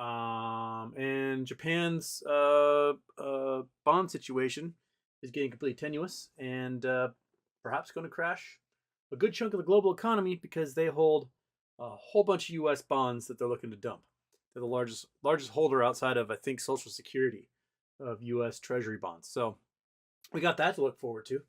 And Japan's bond situation is getting completely tenuous and perhaps going to crash a good chunk of the global economy because they hold a whole bunch of U.S. bonds that they're looking to dump. They're the largest holder outside of, I think, Social Security of U.S. Treasury bonds. So we got that to look forward to.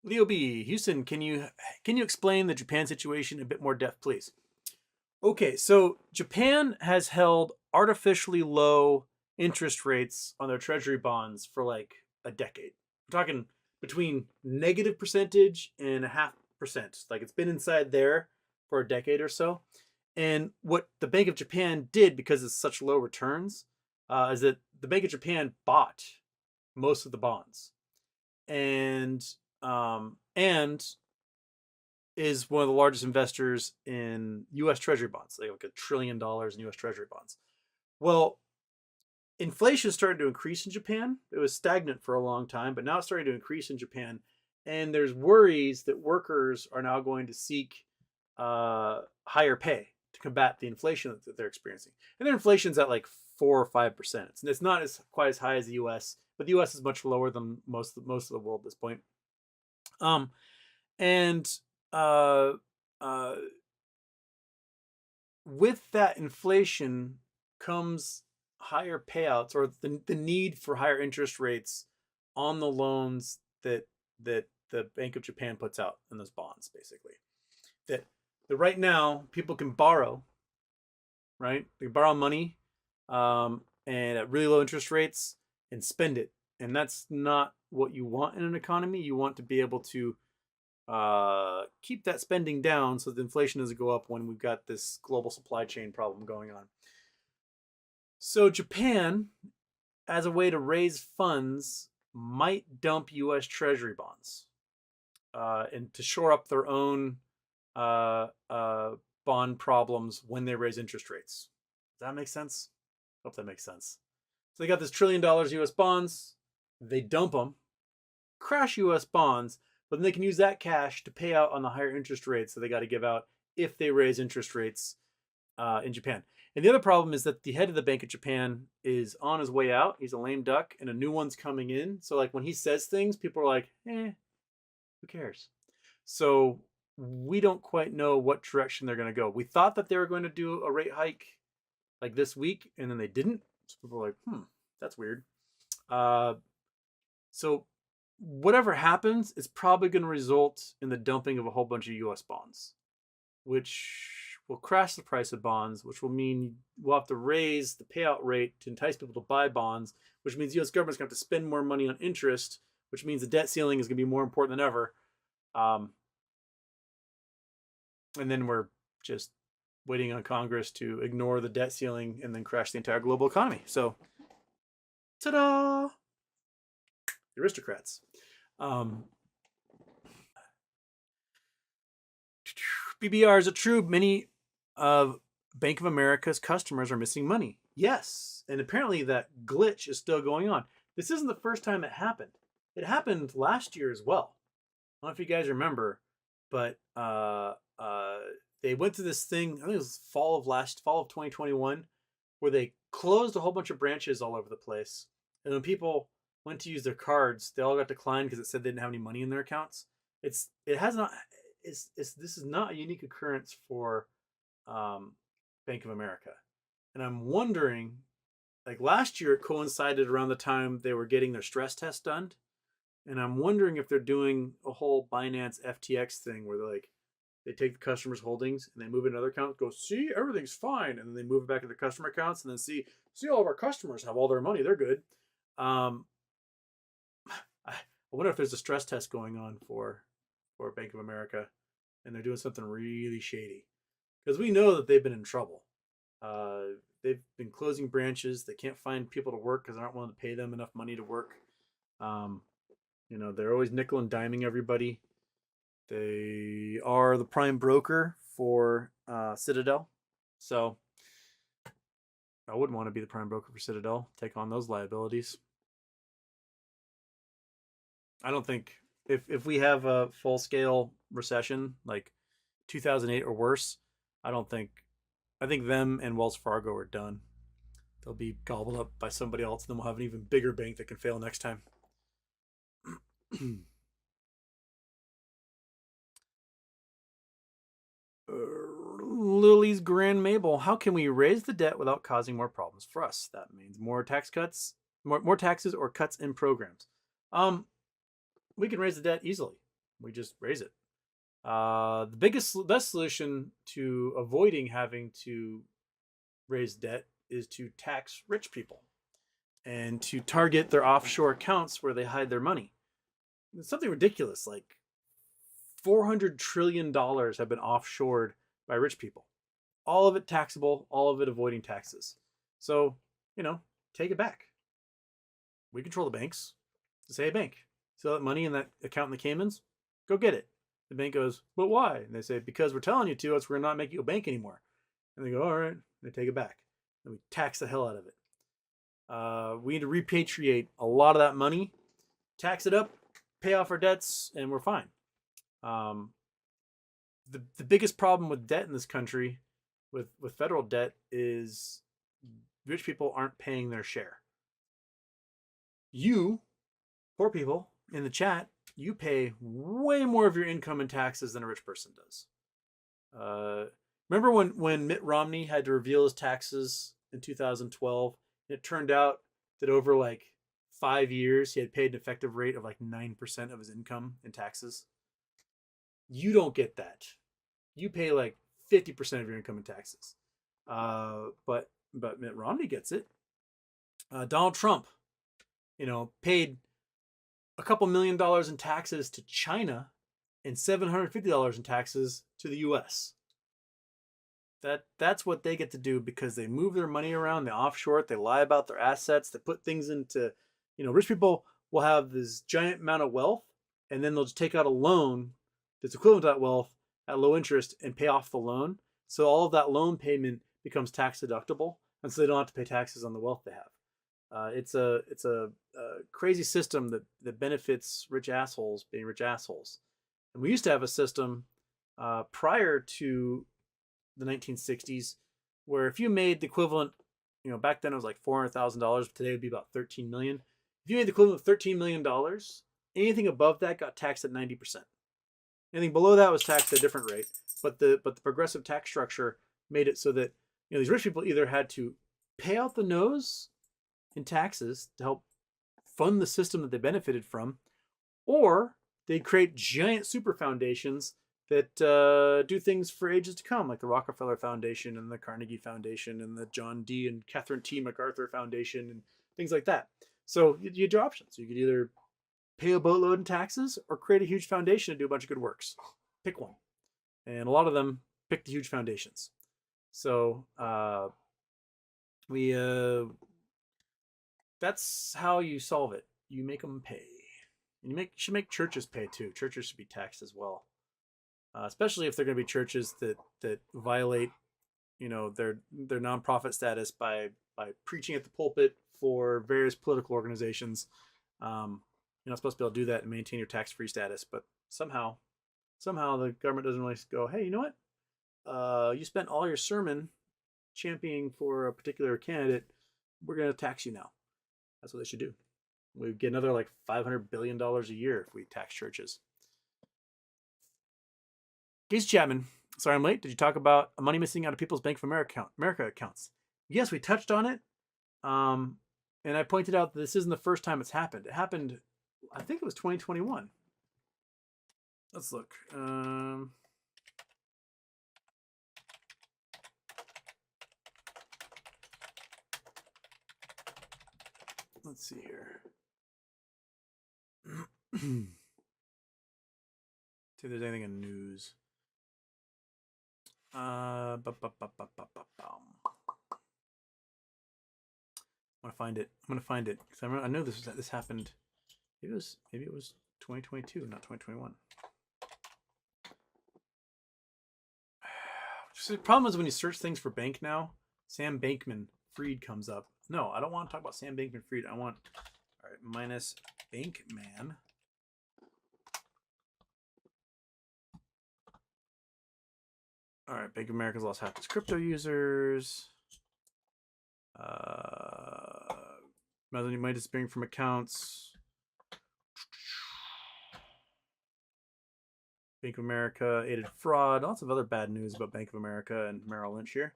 Leo B. Houston, can you explain the Japan situation in a bit more depth, please? Okay, so Japan has held artificially low interest rates on their treasury bonds for like a decade. We're talking between negative percentage and a half percent. Like it's been inside there for a decade or so. And what the Bank of Japan did, because it's such low returns, is that the Bank of Japan bought most of the bonds, and is one of the largest investors in U.S. Treasury bonds. They have like $1 trillion in U.S. Treasury bonds. Well, inflation started to increase in Japan. It was stagnant for a long time, but now it's starting to increase in Japan. And there's worries that workers are now going to seek higher pay to combat the inflation that they're experiencing. And their inflation's at like 4 or 5%. It's not quite as high as the U.S., but the U.S. is much lower than most of the world at this point. And with that inflation comes higher payouts, or the need for higher interest rates on the loans that the Bank of Japan puts out in those bonds, basically. That right now people can borrow, right? They borrow money and at really low interest rates and spend it. And that's not what you want in an economy. You want to be able to keep that spending down so the inflation doesn't go up when we've got this global supply chain problem going on. So Japan, as a way to raise funds, might dump U.S. Treasury bonds and to shore up their own bond problems when they raise interest rates. Does that make sense? Hope that makes sense. So they got this $1 trillion U.S. bonds. They dump them, crash U.S. bonds, but then they can use that cash to pay out on the higher interest rates that they got to give out if they raise interest rates in Japan. And the other problem is that the head of the Bank of Japan is on his way out. He's a lame duck, and a new one's coming in. So like when he says things, people are like, who cares? So we don't quite know what direction they're going to go. We thought that they were going to do a rate hike like this week, and then they didn't. So people are like, that's weird. So whatever happens, it's probably going to result in the dumping of a whole bunch of U.S. bonds, which will crash the price of bonds, which will mean we'll have to raise the payout rate to entice people to buy bonds, which means the U.S. government's going to have to spend more money on interest, which means the debt ceiling is going to be more important than ever. And then we're just waiting on Congress to ignore the debt ceiling and then crash the entire global economy. So, ta-da! The aristocrats. BBR, is it true many of Bank of America's customers are missing money? Yes, and apparently that glitch is still going on. This isn't the first time it happened. It happened last year as well. I don't know if you guys remember, but they went through this thing, I think it was fall of 2021, where they closed a whole bunch of branches all over the place. And when people went to use their cards, they all got declined because it said they didn't have any money in their accounts. This is not a unique occurrence for Bank of America. And I'm wondering, like last year it coincided around the time they were getting their stress test done. And I'm wondering if they're doing a whole Binance FTX thing where they take the customer's holdings and they move it in another account, go, see, everything's fine. And then they move it back to the customer accounts and then see all of our customers have all their money. They're good. I wonder if there's a stress test going on for Bank of America and they're doing something really shady. Because we know that they've been in trouble. They've been closing branches. They can't find people to work because they aren't willing to pay them enough money to work. They're always nickel and diming everybody. They are the prime broker for Citadel. So I wouldn't want to be the prime broker for Citadel, take on those liabilities. I don't think if we have a full scale recession like 2008 or worse, I I think them and Wells Fargo are done. They'll be gobbled up by somebody else, and then we'll have an even bigger bank that can fail next time. Lily's Grand Mabel, how can we raise the debt without causing more problems for us? That means more tax cuts, more taxes, or cuts in programs. We can raise the debt easily. We just raise it. The best solution to avoiding having to raise debt is to tax rich people and to target their offshore accounts where they hide their money. It's something ridiculous, like $400 trillion have been offshored by rich people. All of it taxable, all of it avoiding taxes. So, take it back. We control the banks. Say, hey, bank, see that money in that account in the Caymans? Go get it. The bank goes, but why? And they say, because we're telling you to, we're not making you a bank anymore. And they go, all right. And they take it back. And we tax the hell out of it. We need to repatriate a lot of that money, tax it up, pay off our debts, and we're fine. The biggest problem with debt in this country, with federal debt, is rich people aren't paying their share. You, poor people in the chat, you pay way more of your income in taxes than a rich person does. Remember when Mitt Romney had to reveal his taxes in 2012? It turned out that over like 5 years, he had paid an effective rate of like 9% of his income in taxes. You don't get that. You pay like 50% of your income in taxes. But Mitt Romney gets it. Donald Trump, paid a couple $1 million in taxes to China and $750 in taxes to the US. That's what they get to do because they move their money around, they offshore it, they lie about their assets, they put things into, rich people will have this giant amount of wealth, and then they'll just take out a loan that's equivalent to that wealth at low interest and pay off the loan. So all of that loan payment becomes tax deductible, and so they don't have to pay taxes on the wealth they have. It's a crazy system that benefits rich assholes being rich assholes. And we used to have a system prior to the 1960s where if you made the equivalent, back then it was like $400,000, but today it would be about 13 million. If you made the equivalent of $13 million, anything above that got taxed at 90%. Anything below that was taxed at a different rate. But the progressive tax structure made it so that these rich people either had to pay out the nose in taxes to help fund the system that they benefited from, or they'd create giant super foundations that do things for ages to come, like the Rockefeller Foundation and the Carnegie Foundation and the John D. and Catherine T. MacArthur Foundation and things like that. So you had your options. You could either pay a boatload in taxes or create a huge foundation to do a bunch of good works. Pick one. And a lot of them pick the huge foundations. So that's how you solve it. You make them pay. And you should make churches pay too. Churches should be taxed as well. Especially if they're going to be churches that violate, their nonprofit status by preaching at the pulpit for various political organizations. You're not supposed to be able to do that and maintain your tax-free status, but somehow the government doesn't really go, hey, you know what? You spent all your sermon championing for a particular candidate. We're going to tax you now. That's what they should do. We'd get another like $500 billion a year if we tax churches. Casey Chapman, sorry I'm late. Did you talk about money missing out of people's Bank of America accounts? Yes, we touched on it. And I pointed out that this isn't the first time it's happened. It happened, I think it was 2021. Let's look. Let's see here. See if there's anything in news. I'm gonna find it because I know this happened. Maybe it was 2022, not 2021. So the problem is when you search things for bank now, Sam Bankman-Fried comes up. No, I don't want to talk about Sam Bankman-Fried. I want, all right, minus Bankman. All right, Bank of America's lost half its crypto users. Money disappearing from accounts. Bank of America aided fraud. Lots of other bad news about Bank of America and Merrill Lynch here.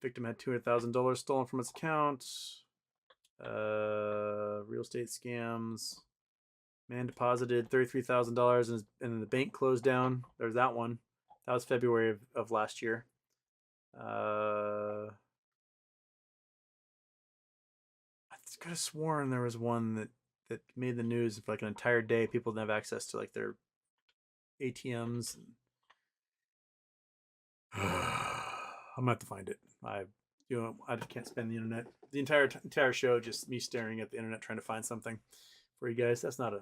Victim had $200,000 stolen from its account. Real estate scams. Man deposited $33,000 and then the bank closed down. There's that one. That was February of last year. I could have sworn there was one that made the news for like an entire day. People didn't have access to like their ATMs. I'm gonna have to find it. I can't spend the internet. The entire show just me staring at the internet trying to find something for you guys. That's not a.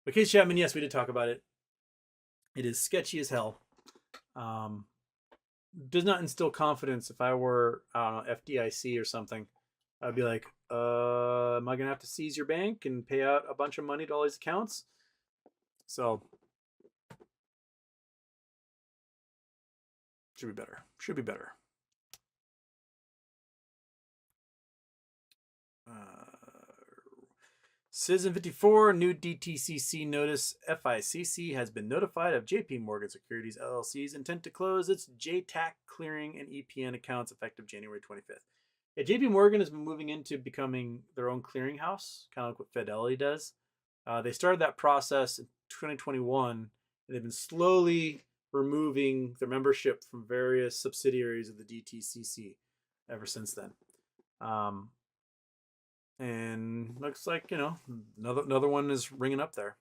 But Case Chapman, yes, we did talk about it. It is sketchy as hell. Does not instill confidence. If I were, I don't know, FDIC or something, I'd be like, am I gonna have to seize your bank and pay out a bunch of money to all these accounts? So should be better. Should be better. Citizen 54, new DTCC notice. FICC has been notified of JP Morgan Securities LLC's intent to close its JTAC clearing and EPN accounts effective January 25th. Yeah, JP Morgan has been moving into becoming their own clearinghouse, kind of like what Fidelity does. They started that process in 2021, and they've been slowly removing their membership from various subsidiaries of the DTCC ever since then. And looks like, another one is ringing up there.